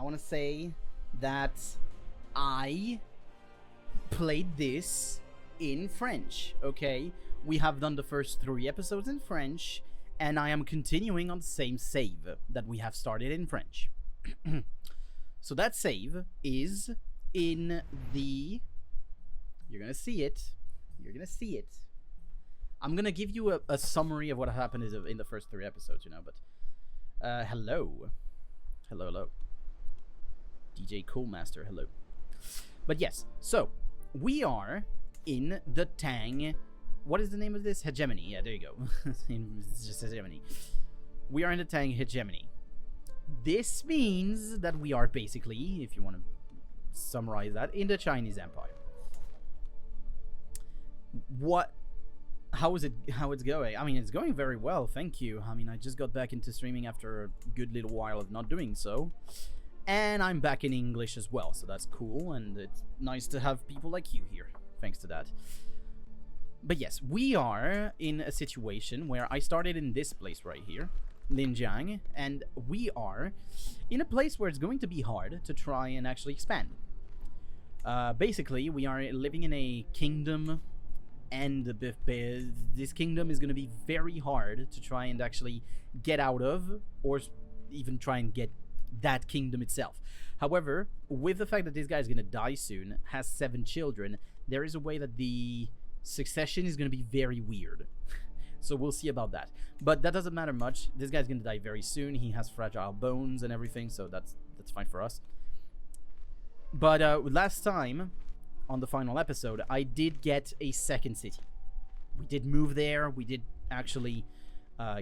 I want to say that I played this in French, okay? We have done the first 3 episodes in French, and I am continuing on the same save that we have started in French. So that save is in the... You're gonna see it. You're gonna see it. I'm gonna give you a summary of what happened in the first 3 episodes, you know, but... hello. Hello, hello. DJ Coolmaster, hello. But yes, so, we are in the Tang... What is the name of this? Hegemony. Yeah, there you go. It's just Hegemony. We are in the Tang Hegemony. This means that we are basically, if you want to summarize that, in the Chinese Empire. How it's going? I mean, it's going very well, thank you. I mean, I just got back into streaming after a good little while of not doing so. And I'm back in English as well, so that's cool, and it's nice to have people like you here, thanks to that. But yes, we are in a situation where I started in this place right here, Linjiang, and we are in a place where it's going to be hard to try and actually expand. Basically, we are living in a kingdom, and this kingdom is going to be very hard to try and actually get out of, or even try and get that kingdom itself. However, with the fact that this guy is going to die soon, has 7 children, there is a way that the succession is going to be very weird. So we'll see about that. But that doesn't matter much. This guy's going to die very soon. He has fragile bones and everything, so that's fine for us. But last time, on the final episode, I did get a second city. We did move there. We did actually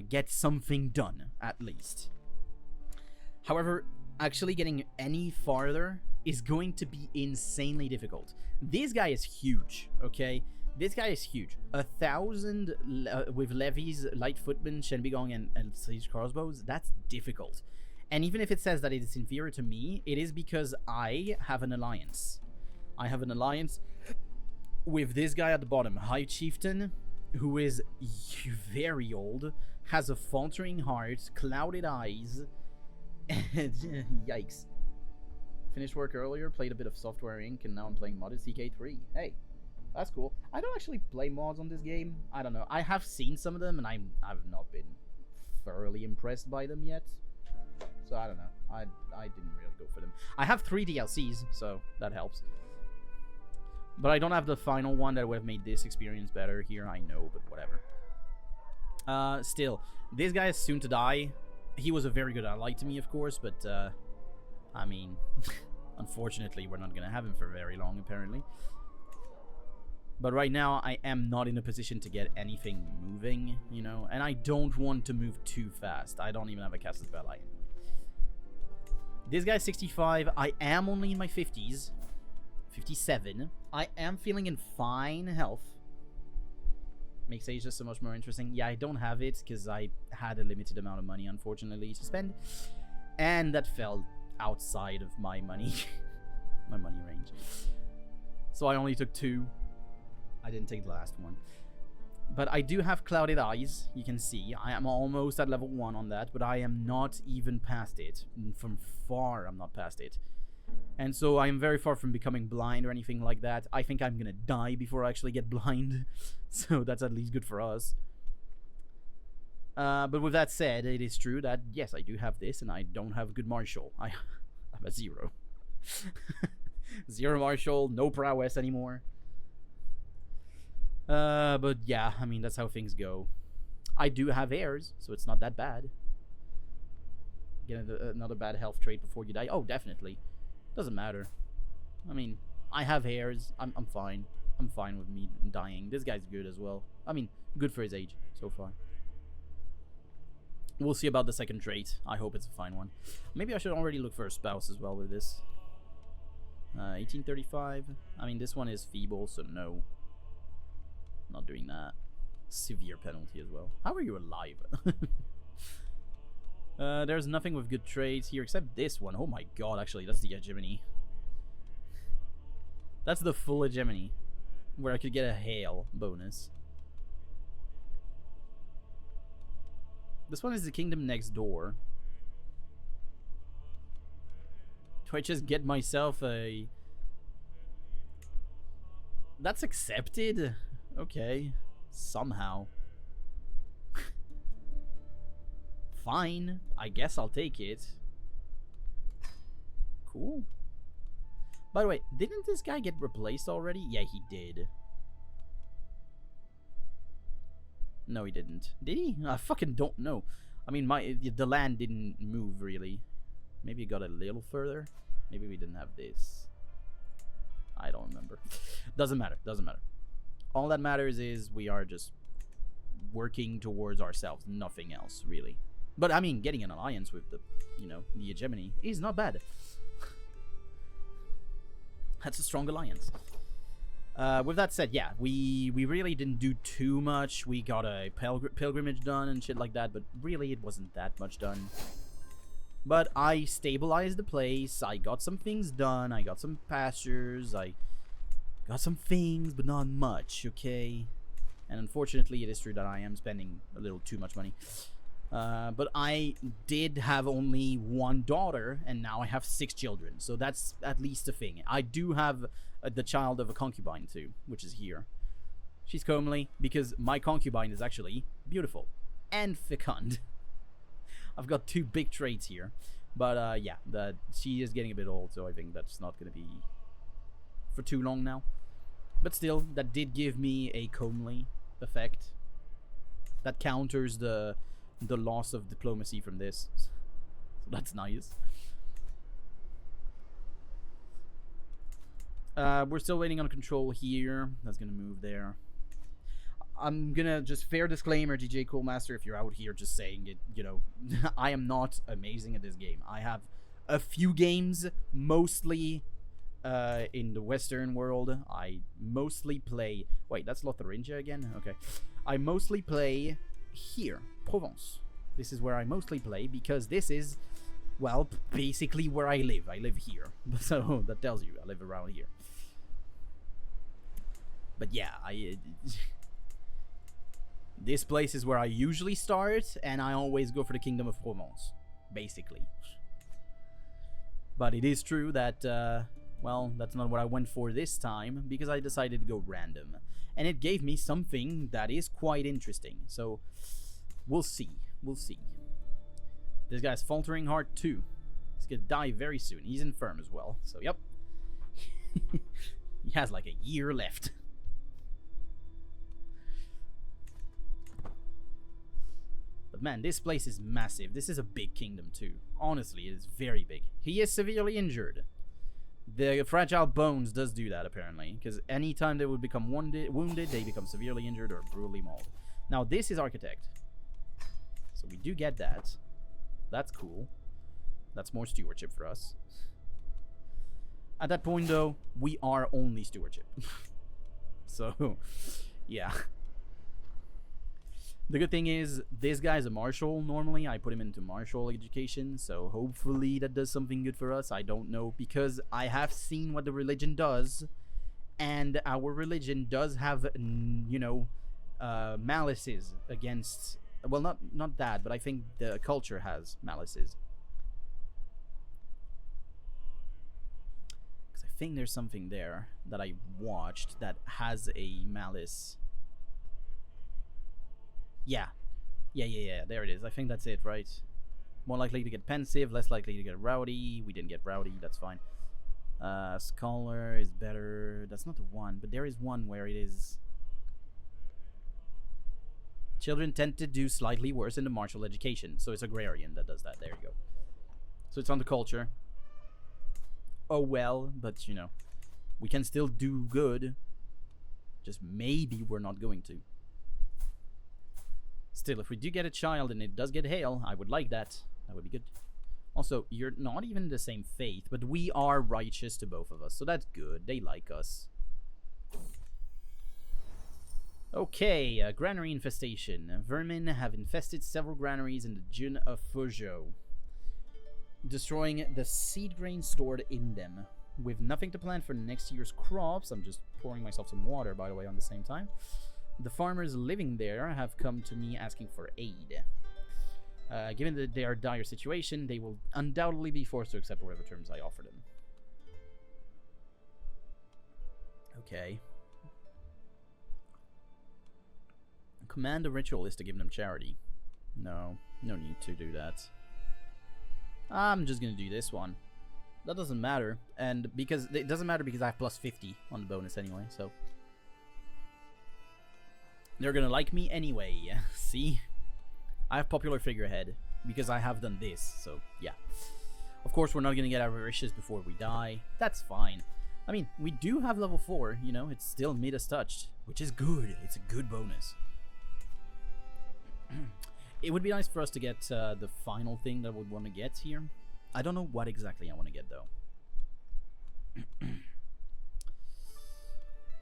get something done, at least. However, actually getting any farther is going to be insanely difficult. This guy is huge, okay? This guy is huge. 1,000 with levies, light footmen, Shenbigong, and siege crossbows, that's difficult. And even if it says that it is inferior to me, it is because I have an alliance. I have an alliance with this guy at the bottom, High Chieftain, who is very old, has a faltering heart, clouded eyes, yikes. Finished work earlier, played a bit of Software Inc., and now I'm playing modded CK3. Hey, that's cool. I don't actually play mods on this game. I don't know. I have seen some of them, and I've not been thoroughly impressed by them yet. So I don't know. I didn't really go for them. I have 3 DLCs, so that helps. But I don't have the final one that would have made this experience better here. I know, but whatever. Still, this guy is soon to die. He was a very good ally to me, of course, but, I mean, unfortunately, we're not going to have him for very long, apparently. But right now, I am not in a position to get anything moving, you know, and I don't want to move too fast. I don't even have a Casus Belli. This guy's 65. I am only in my 50s. 57. I am feeling in fine health. Makes Asia so much more interesting. Yeah, I don't have it because I had a limited amount of money, unfortunately, to spend. And that fell outside of my money. My money range. So I only took 2. I didn't take the last one. But I do have clouded eyes, you can see. I am almost at level 1 on that, but I am not even past it. From far, I'm not past it. And so I am very far from becoming blind or anything like that. I think I'm gonna die before I actually get blind. So that's at least good for us. But with that said, it is true that, yes, I do have this, and I don't have good martial. I'm a 0. 0 martial, no prowess anymore. But yeah, I mean, that's how things go. I do have heirs, so it's not that bad. Get another bad health trait before you die. Oh, definitely. Doesn't matter. I mean, I have heirs. I'm fine. I'm fine with me dying. This guy's good as well. I mean, good for his age so far. We'll see about the second trait. I hope it's a fine one. Maybe I should already look for a spouse as well with this. 1835. I mean, this one is feeble, so no. Not doing that. Severe penalty as well. How are you alive? There's nothing with good traits here except this one. Oh my god, actually, that's the hegemony. That's the full hegemony, where I could get a hail bonus. This one is the kingdom next door. Do I just get myself a... That's accepted? Okay. Somehow. Fine. I guess I'll take it. Cool. By the way, didn't this guy get replaced already? Yeah, he did. No, he didn't. Did he? I fucking don't know. I mean, the land didn't move, really. Maybe it got a little further. Maybe we didn't have this. I don't remember. Doesn't matter. Doesn't matter. All that matters is we are just working towards ourselves. Nothing else, really. But, I mean, getting an alliance with the, you know, the hegemony is not bad. That's a strong alliance. With that said, yeah, we really didn't do too much. We got a pilgrimage done and shit like that, but really it wasn't that much done. But I stabilized the place. I got some things done. I got some pastures. I got some things, but not much, okay? And unfortunately, it is true that I am spending a little too much money. But I did have only one daughter, and now I have 6 children. So that's at least a thing. I do have the child of a concubine too, which is here. She's comely because my concubine is actually beautiful and fecund. I've got 2 big traits here. But yeah, she is getting a bit old, so I think that's not going to be for too long now. But still, that did give me a comely effect. That counters the loss of diplomacy from this. So that's nice. We're still waiting on control here. That's gonna move there. I'm gonna just fair disclaimer, DJ Coolmaster, if you're out here just saying it, you know, I am not amazing at this game. I have a few games, mostly in the Western world. I mostly play... Wait, that's Lotharingia again? Okay. I mostly play here, Provence. This is where I mostly play because this is, well, basically where I live. I live here. So that tells you I live around here. But yeah, this place is where I usually start, and I always go for the Kingdom of Provence, basically. But it is true that, well, that's not what I went for this time, because I decided to go random. And it gave me something that is quite interesting. So, we'll see. We'll see. This guy's faltering heart too. He's gonna die very soon. He's infirm as well. So, yep. He has like a year left. But man, this place is massive. This is a big kingdom too. Honestly, it is very big. He is severely injured. The fragile bones does do that, apparently. Because anytime they would become wounded, they become severely injured or brutally mauled. Now, this is Architect. So we do get that. That's cool. That's more stewardship for us. At that point, though, we are only stewardship. So, yeah. The good thing is, this guy's a marshal normally. I put him into martial education, so hopefully that does something good for us. I don't know, because I have seen what the religion does, and our religion does have, you know, malices against... Well, not that, but I think the culture has malices. Because I think there's something there that I watched that has a malice... Yeah. There it is. I think that's it, right? More likely to get pensive, less likely to get rowdy. We didn't get rowdy, that's fine. Scholar is better. That's not the one, but there is one where it is... Children tend to do slightly worse in the martial education. So it's agrarian that does that. There you go. So it's on the culture. Oh well, but you know. We can still do good. Just maybe we're not going to. Still, if we do get a child and it does get hail, I would like that. That would be good. Also, you're not even the same faith, but we are righteous to both of us, so that's good. They like us. Okay, granary infestation. Vermin have infested several granaries in the Dune of Fougeot, destroying the seed grain stored in them. With nothing to plant for next year's crops, I'm just pouring myself some water, by the way, on the same time. The farmers living there have come to me asking for aid. Given that they are dire situation, they will undoubtedly be forced to accept whatever terms I offer them. Okay. Command a ritualist to give them charity. No, no need to do that. I'm just gonna do this one. That doesn't matter, and because it doesn't matter because I have plus 50 on the bonus anyway, so they're gonna like me anyway. See, I have popular figurehead because I have done this, so yeah. Of course, we're not gonna get avaricious before we die. That's fine. I mean, we do have level 4. You know, it's still Midas touched, which is good. It's a good bonus. It would be nice for us to get the final thing that I would want to get here. I don't know what exactly I want to get, though.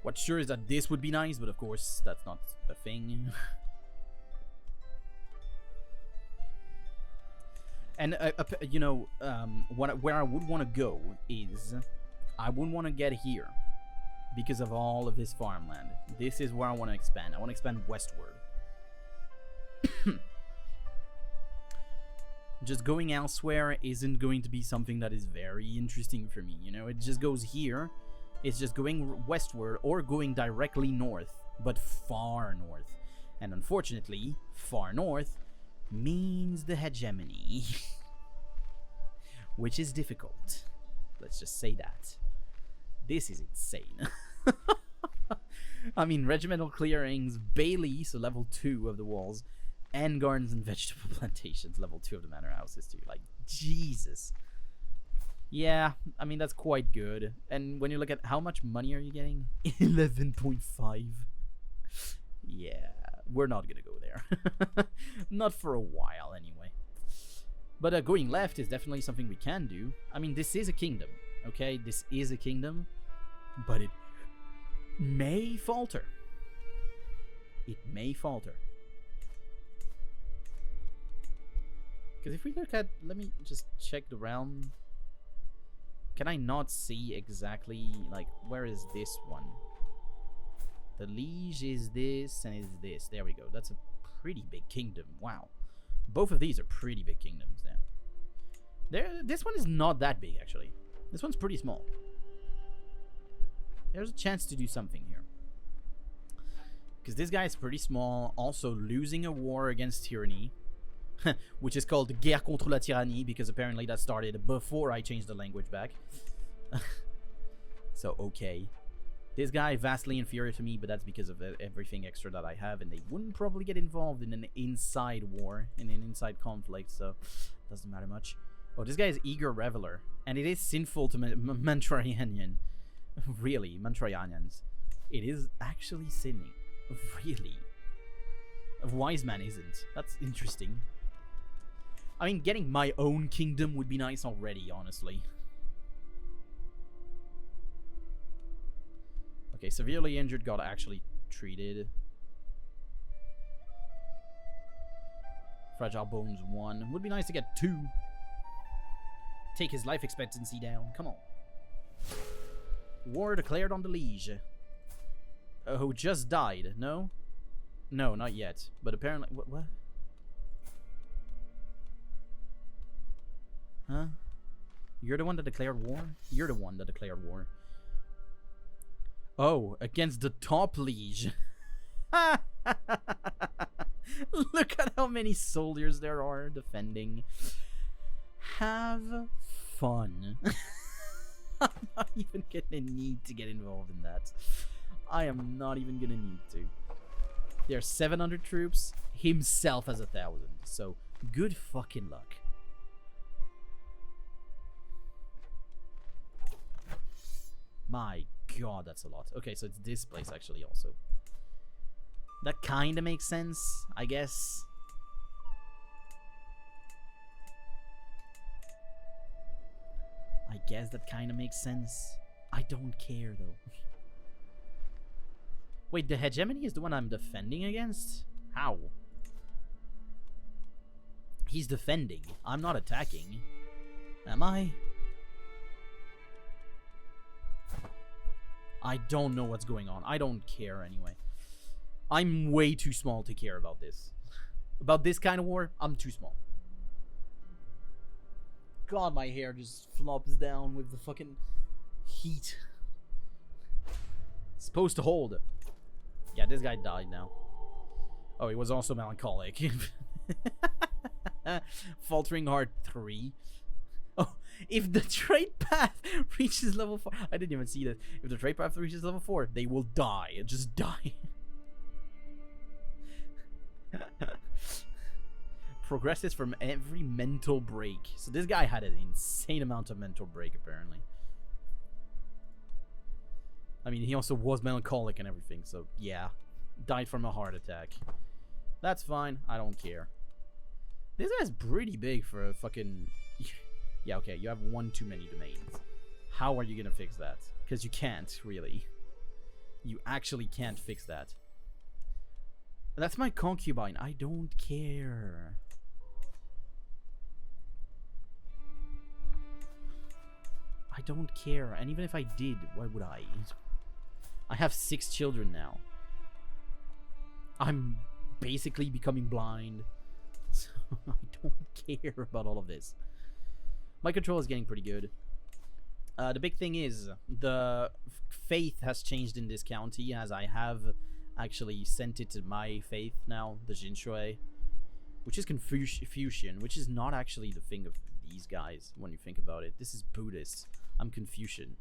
What's sure is that this would be nice, but of course, that's not a thing. And, you know, where I would want to go is... I wouldn't want to get here because of all of this farmland. This is where I want to expand. I want to expand westward. Just going elsewhere isn't going to be something that is very interesting for me, you know? It just goes here. It's just going westward or going directly north, but far north. And unfortunately, far north means the hegemony. Which is difficult. Let's just say that. This is insane. I mean, regimental clearings, Bailey, so level 2 of the walls, and gardens and vegetable plantations, level 2 of the manor houses too. Like, Jesus. Yeah, I mean, that's quite good. And when you look at how much money are you getting? 11.5. Yeah, we're not gonna go there. Not for a while, anyway. But going left is definitely something we can do. I mean, this is a kingdom, okay? This is a kingdom, but it may falter. It may falter. Because if we look at... Let me just check the realm. Can I not see exactly, like, where is this one? The liege is this and is this. There we go. That's a pretty big kingdom. Wow. Both of these are pretty big kingdoms there. This one is not that big, actually. This one's pretty small. There's a chance to do something here. Because this guy is pretty small. Also losing a war against tyranny. Which is called Guerre contre la tyrannie. Because apparently that started before I changed the language back. So, okay. This guy vastly inferior to me, but that's because of everything extra that I have, and they wouldn't probably get involved in an inside war, in an inside conflict, so doesn't matter much. Oh, this guy is eager reveler, and it is sinful to Mantraianian. Really, Mantraianians. It is actually sinning. Really. A wise man isn't. That's interesting. I mean, getting my own kingdom would be nice already, honestly. Okay, severely injured got actually treated. Fragile bones 1. Would be nice to get 2. Take his life expectancy down. Come on. War declared on the liege. Who just died, no? No, not yet. But apparently... What? Huh? You're the one that declared war? You're the one that declared war. Oh, against the top liege. Look at how many soldiers there are defending. Have fun. I'm not even gonna need to get involved in that. I am not even gonna need to. There are 700 troops. Himself has 1,000. So, good fucking luck. My God, that's a lot. Okay, so it's this place actually also. That kind of makes sense, I guess. I guess that kind of makes sense. I don't care though. Wait, the hegemony is the one I'm defending against? How? He's defending. I'm not attacking. Am I? I don't know what's going on. I don't care anyway. I'm way too small to care about this. About this kind of war, I'm too small. God, my hair just flops down with the fucking heat. It's supposed to hold. Yeah, this guy died now. Oh, he was also melancholic. Faltering Heart 3. Oh, if the trait path reaches level 4... I didn't even see that. If the trait path reaches level 4, they will die. Just die. Progresses from every mental break. So this guy had an insane amount of mental break, apparently. I mean, he also was melancholic and everything, so yeah. Died from a heart attack. That's fine. I don't care. This guy's pretty big for a fucking... Yeah, okay, you have one too many domains. How are you gonna fix that? Because you can't, really. You actually can't fix that. That's my concubine. I don't care. I don't care. And even if I did, why would I? I have 6 children now. I'm basically becoming blind. So I don't care about all of this. My control is getting pretty good. The big thing is, the faith has changed in this county, as I have actually sent it to my faith now, the Jinshui, which is Confucian, which is not actually the thing of these guys, when you think about it. This is Buddhist. I'm Confucian.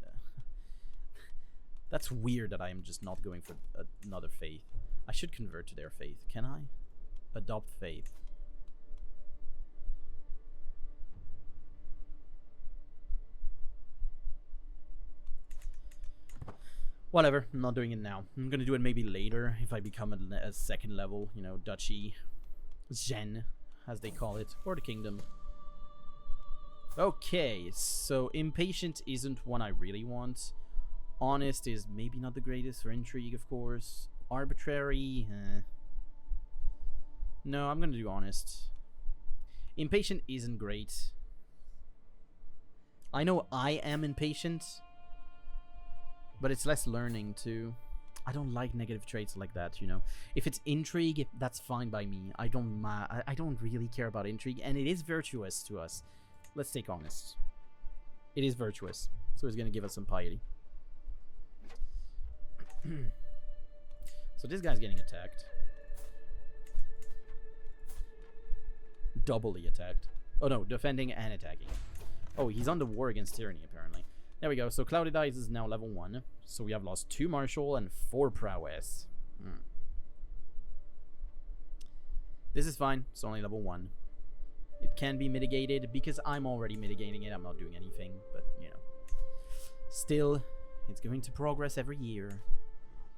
That's weird that I'm just not going for another faith. I should convert to their faith. Can I? Adopt faith. Whatever, I'm not doing it now. I'm gonna do it maybe later if I become a second level, you know, duchy, Zhen, as they call it, or the kingdom. Okay, so impatient isn't one I really want. Honest is maybe not the greatest for intrigue, of course. Arbitrary, no, I'm gonna do honest. Impatient isn't great. I know I am impatient, but it's less learning too. I don't like negative traits like that, you know. If it's intrigue, that's fine by me. I don't really care about intrigue, and it is virtuous to us. Let's take honest. It is virtuous, so it's gonna give us some piety. So this guy's getting attacked. Doubly attacked. Oh no, defending and attacking. Oh, he's on the war against tyranny, apparently. There we go. So Clouded Eyes is now level 1. So we have lost 2 martial and 4 prowess. This is fine. It's only level 1. It can be mitigated because I'm already mitigating it. I'm not doing anything, but you know. Still, it's going to progress every year.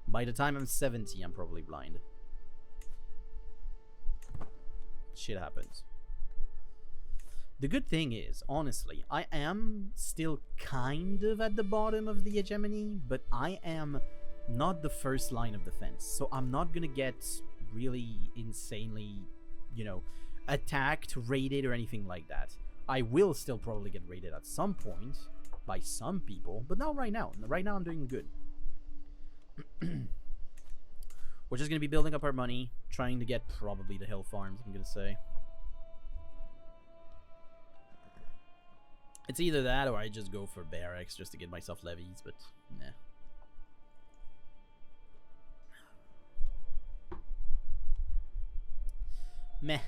By the time I'm 70, I'm probably blind. Shit happens. The good thing is, honestly, I am still kind of at the bottom of the hegemony, but I am not the first line of defense. So I'm not gonna get really insanely, you know, attacked, raided, or anything like that. I will still probably get raided at some point by some people, but not right now. Right now I'm doing good. We're just gonna be building up our money, trying to get probably the hill farms, I'm gonna say. It's either that or I just go for barracks just to get myself levies, but nah. Meh.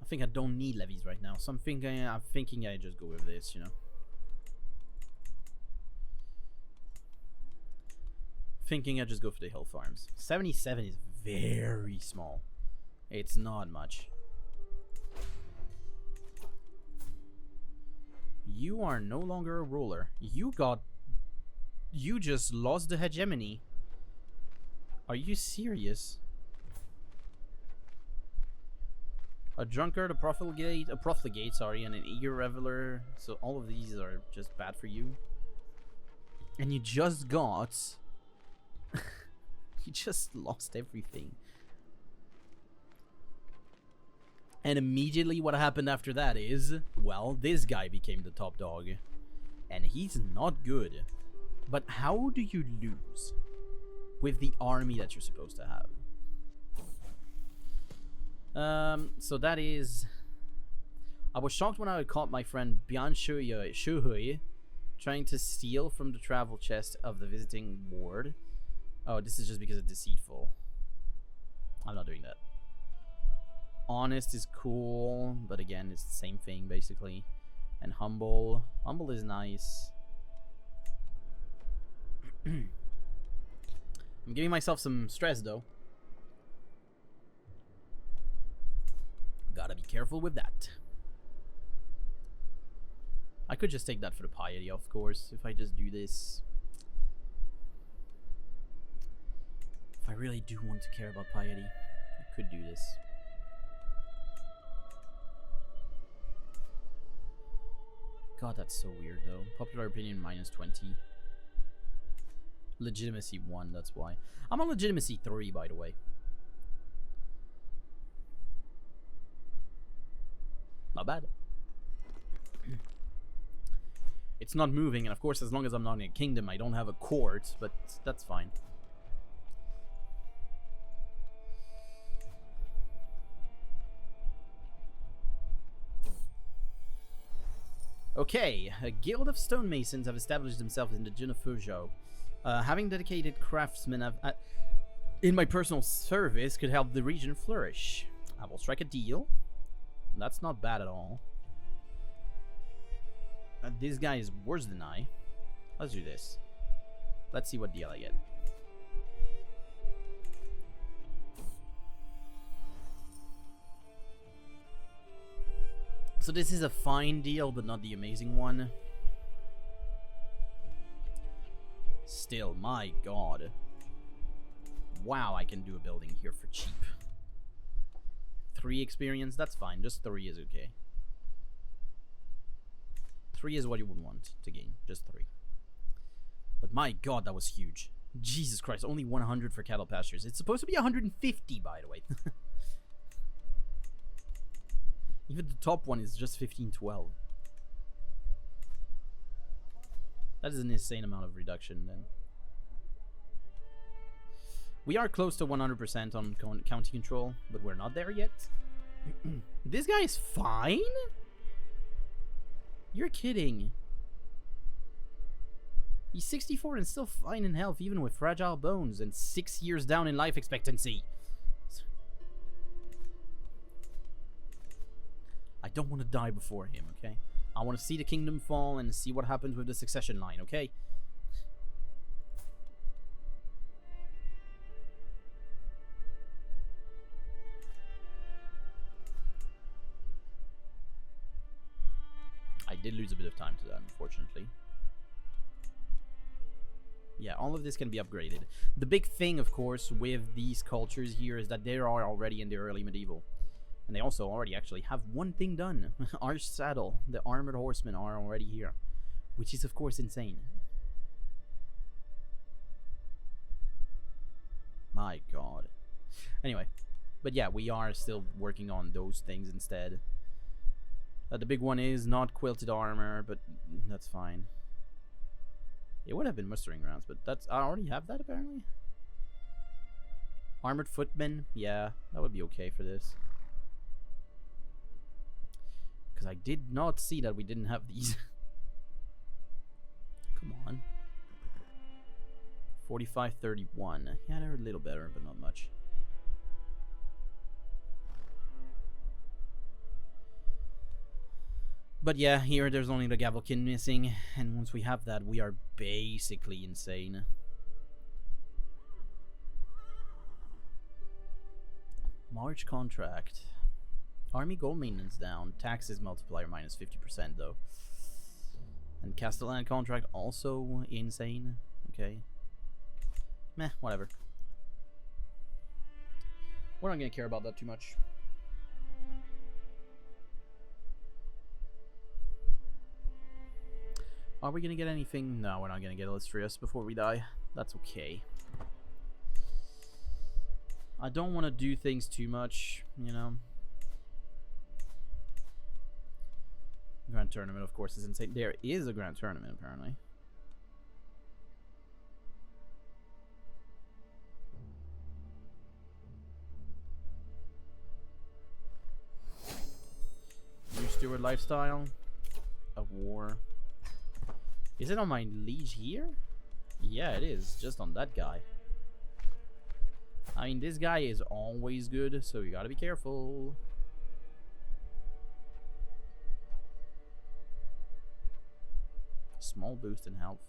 I think I don't need levies right now, so I'm thinking I just go with this, you know. Thinking I just go for the hill farms. 77 is very small. It's not much. You are no longer a ruler. You just lost the hegemony. Are you serious? A drunkard, a profligate, sorry, and an eager reveler. So all of these are just bad for you. And you just got... you just lost everything. And immediately what happened after that is, well, this guy became the top dog. And he's not good. But how do you lose with the army that you're supposed to have? So that is... I was shocked when I caught my friend Bian Shuhui trying to steal from the travel chest of the visiting ward. Oh, this is just because of deceitful. I'm not doing that. Honest is cool, but again, it's the same thing basically. And humble. Humble is nice. I'm giving myself some stress though. Gotta be careful with that. I could just take that for the piety, of course, if I just do this. If I really do want to care about piety, I could do this. God, that's so weird though. Popular opinion -20. Legitimacy 1, that's why. I'm on legitimacy 3, by the way. Not bad. It's not moving, and of course, as long as I'm not in a kingdom, I don't have a court, but that's fine. Okay, a guild of stonemasons have established themselves in the Junafujo. Having dedicated craftsmen in my personal service could help the region flourish. I will strike a deal. That's not bad at all. This guy is worse than I. Let's do this. Let's see what deal I get. So this is a fine deal, but not the amazing one. Still, my god. Wow, I can do a building here for cheap. 3 experience, that's fine. Just 3 is okay. 3 is what you would want to gain. Just 3. But my god, that was huge. Jesus Christ, only 100 for cattle pastures. It's supposed to be 150, by the way. Even the top one is just 1512. That is an insane amount of reduction then. We are close to 100% on county control, but we're not there yet. This guy is fine? You're kidding. He's 64 and still fine in health, even with fragile bones, and 6 years down in life expectancy. I don't want to die before him, okay? I want to see the kingdom fall and see what happens with the succession line, okay? I did lose a bit of time to that, unfortunately. Yeah, all of this can be upgraded. The big thing, of course, with these cultures here is that they are already in the early medieval. And they also already actually have one thing done. Our saddle, the armored horsemen are already here. Which is, of course, insane. My god. Anyway. But yeah, we are still working on those things instead. The big one is not quilted armor, but that's fine. It would have been mustering rounds, but that's... I already have that, apparently. Armored footmen? Yeah, that would be okay for this. Because I did not see that we didn't have these. Come on. 45-31. Yeah, they're a little better, but not much. But yeah, here there's only the Gavelkin missing, and once we have that, we are basically insane. March contract. Army gold maintenance down. Taxes multiplier minus 50% though. And Castellan contract also insane. Okay. Meh, whatever. We're not gonna care about that too much. Are we gonna get anything? No, we're not gonna get Illustrious before we die. That's okay. I don't want to do things too much, you know. Grand Tournament, of course, is insane. There is a Grand Tournament, apparently. Steward lifestyle. A war. Is it on my liege here? Yeah, it is. Just on that guy. I mean, this guy is always good, so you gotta be careful. Small boost in health.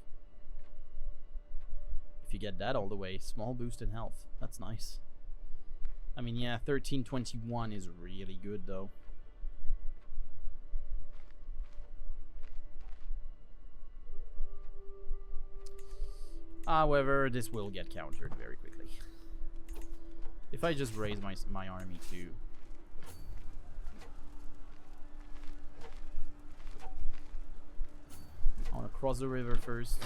If you get that all the way, small boost in health. That's nice. I mean, yeah, 1321 is really good, though. However, this will get countered very quickly. If I just raise my army to... I want to cross the river first.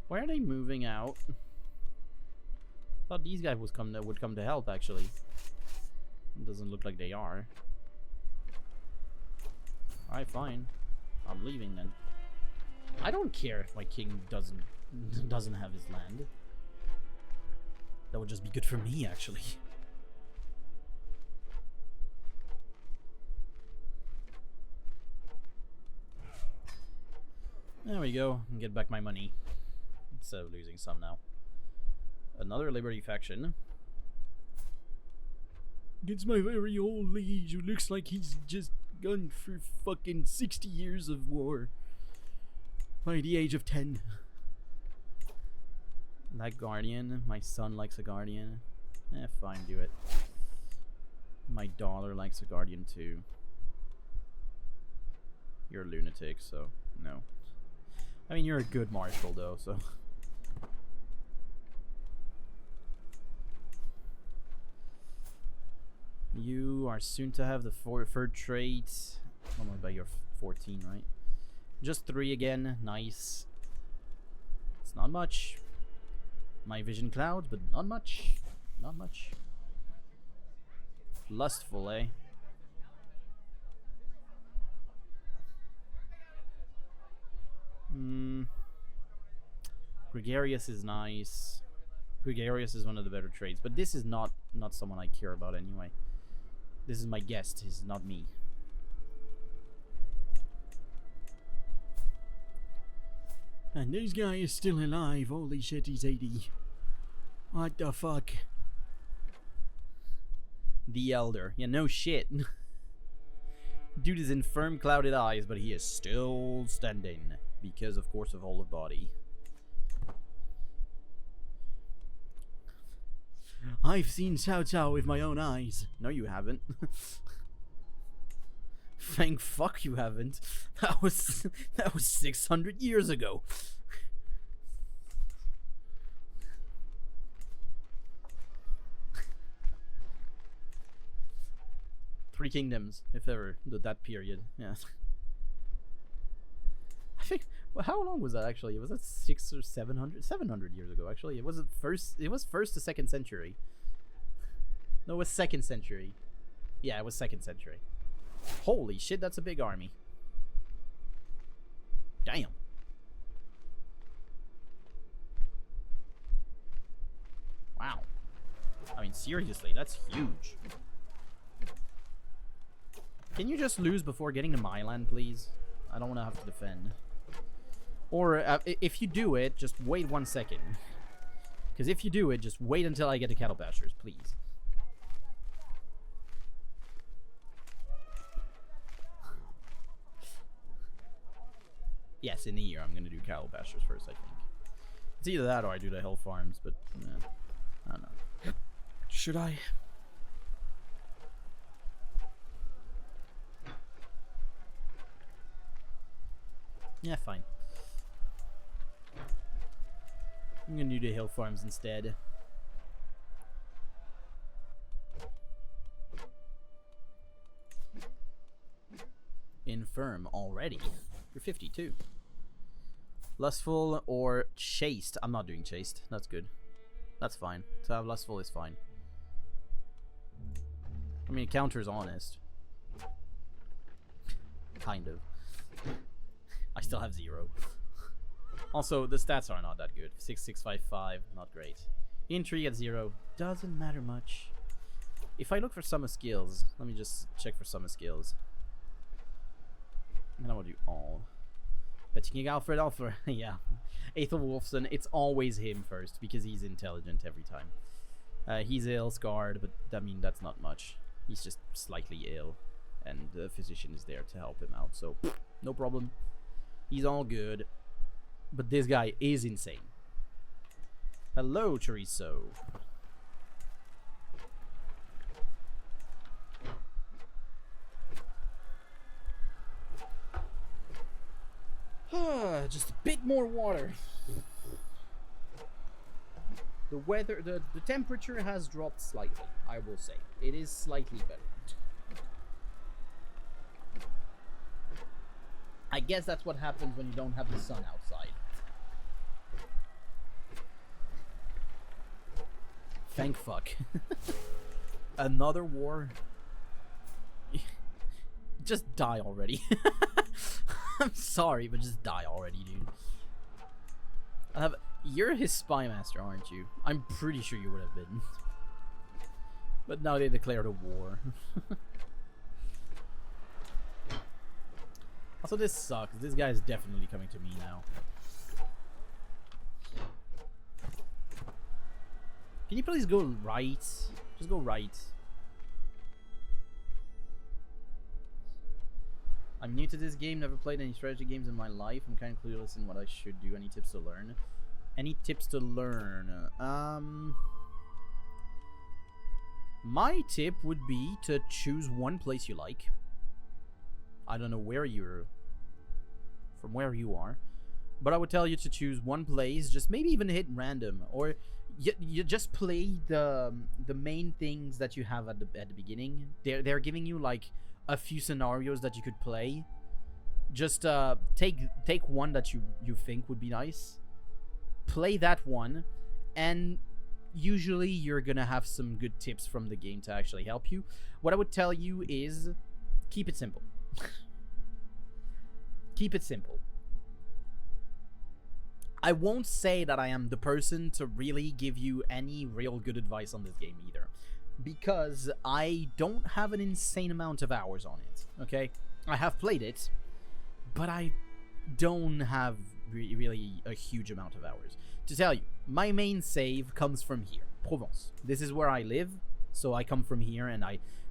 Why are they moving out? Thought these guys would come to help, actually. It doesn't look like they are. Alright, fine. I'm leaving then. I don't care if my king doesn't have his land. That would just be good for me, actually. There we go. Get back my money. Instead of losing some now. Another Liberty faction. Against my very old liege who looks like he's just gone through fucking 60 years of war. By the age of 10. That guardian. My son likes a guardian. Eh, fine, do it. My daughter likes a guardian too. You're a lunatic, so no. I mean, you're a good marshal though, so... You are soon to have the third trait. Only by your 14, right? Just 3 again. Nice. It's not much. My vision cloud, but not much. Not much. Lustful, eh? Gregarious is nice. Gregarious is one of the better traits, but this is not someone I care about anyway. This is my guest, this is not me. And this guy is still alive. Holy shit, he's 80. What the fuck? The Elder. Yeah, no shit. Dude is infirm, clouded eyes, but he is still standing. Because, of course, of all of body. I've seen Cao Cao with my own eyes. No, you haven't. Thank fuck you haven't. That was 600 years ago. Three Kingdoms, if ever, that period. Yeah. I think. Well, how long was that actually? Was that 600 or 700? 700 years ago, actually. It was first to second century. No, it was second century. Yeah, it was second century. Holy shit, that's a big army. Damn. Wow. I mean, seriously, that's huge. Can you just lose before getting to my land, please? I don't want to have to defend. Or, if you do it, just wait 1 second. Because if you do it, just wait until I get to cattle pastures, please. Yes, in the year, I'm going to do cattle pastures first, I think. It's either that or I do the hill farms, but, I don't know. Should I? Yeah, fine. I'm gonna do the hill farms instead. Infirm already. You're 52. Lustful or chaste. I'm not doing chaste. That's good. That's fine. To have lustful is fine. I mean, it counters honest. Kind of. still have 0. Also, the stats are not that good. 6655, not great. Intrigue at 0, doesn't matter much. If I look for summer skills, let me just check for summer skills. And I will do all. Betting Alfred, yeah. Aethel Wolfson, it's always him first because he's intelligent every time. He's ill, scarred, but I mean, that's not much. He's just slightly ill, and the physician is there to help him out, so no problem. He's all good. But this guy is insane. Hello, chorizo. Just a bit more water. The weather, the temperature has dropped slightly, I will say. It is slightly better. I guess that's what happens when you don't have the sun outside. Thank fuck. Another war? Just die already. I'm sorry, but just die already, dude. You're his spy master, aren't you? I'm pretty sure you would have been. But now they declared a war. Also, this sucks. This guy is definitely coming to me now. Can you please go right? Just go right. I'm new to this game, never played any strategy games in my life. I'm kind of clueless in what I should do. Any tips to learn? Any tips to learn? My tip would be to choose one place you like. I don't know where from where you are, but I would tell you to choose one place. Just maybe even hit random, or you just play the main things that you have at the beginning. They're giving you like a few scenarios that you could play. Just take one that you think would be nice, play that one, and usually you're gonna have some good tips from the game to actually help you. What I would tell you is keep it simple. Keep it simple. I won't say that I am the person to really give you any real good advice on this game either, because I don't have an insane amount of hours on it, okay? I have played it, but I don't have really a huge amount of hours. To tell you, my main save comes from here, Provence. This is where I live, so I come from here, and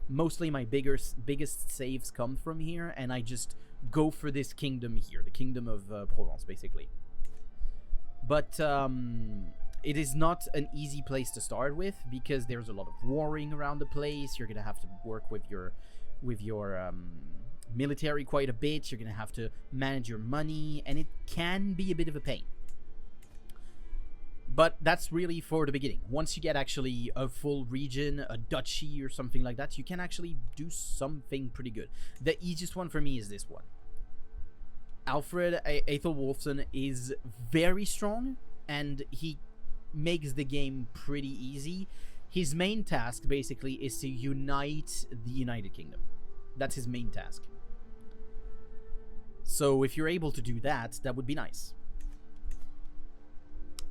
mostly my biggest saves come from here, and I just go for this kingdom here, the kingdom of Provence, basically. But it is not an easy place to start with, because there's a lot of warring around the place. You're gonna have to work with your military quite a bit. You're gonna have to manage your money, and it can be a bit of a pain. But that's really for the beginning. Once you get actually a full region, a duchy or something like that, you can actually do something pretty good. The easiest one for me is this one. Alfred Aethel Wolfson is very strong, and he makes the game pretty easy. His main task, basically, is to unite the United Kingdom. That's his main task. So if you're able to do that, that would be nice.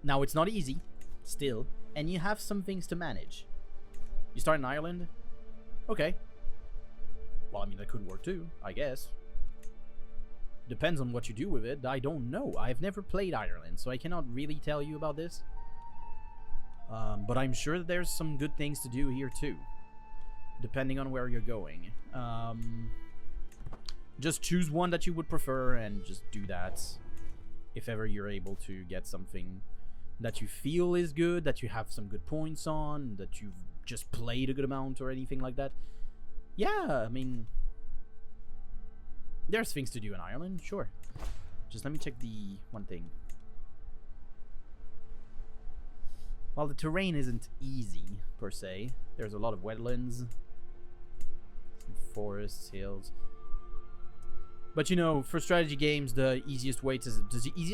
Now, it's not easy, still, and you have some things to manage. You start in Ireland? Okay. Well, I mean, that could work too, I guess. Depends on what you do with it. I don't know. I've never played Ireland, so I cannot really tell you about this. But I'm sure that there's some good things to do here too, depending on where you're going. Just choose one that you would prefer and just do that. If ever you're able to get something that you feel is good, that you have some good points on, that you've just played a good amount or anything like that. Yeah, I mean, there's things to do in Ireland, sure. Just let me check the one thing. While the terrain isn't easy, per se, there's a lot of wetlands, some forests, hills. But you know, for strategy games, the easiest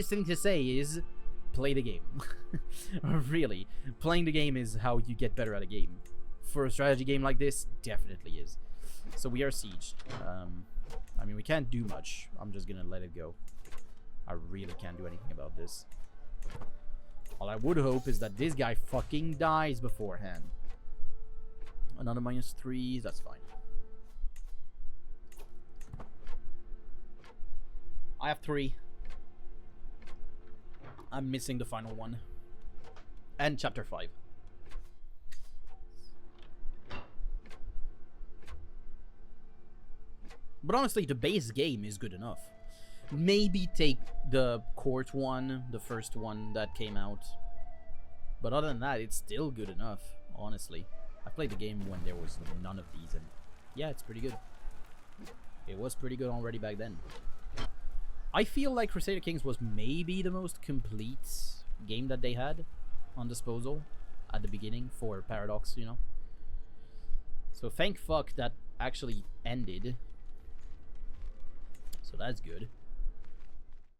thing to say is play the game. Really, playing the game is how you get better at a game. For a strategy game like this, definitely is. So we are sieged. I mean, we can't do much. I'm just gonna let it go. I really can't do anything about this. All I would hope is that this guy fucking dies beforehand. Another -3, that's fine. I have 3. I'm missing the final one. And chapter 5. But honestly, the base game is good enough. Maybe take the court one, the first one that came out. But other than that, it's still good enough, honestly. I played the game when there was none of these, and yeah, it's pretty good. It was pretty good already back then. I feel like Crusader Kings was maybe the most complete game that they had on disposal at the beginning for Paradox, you know. So thank fuck that actually ended. So that's good.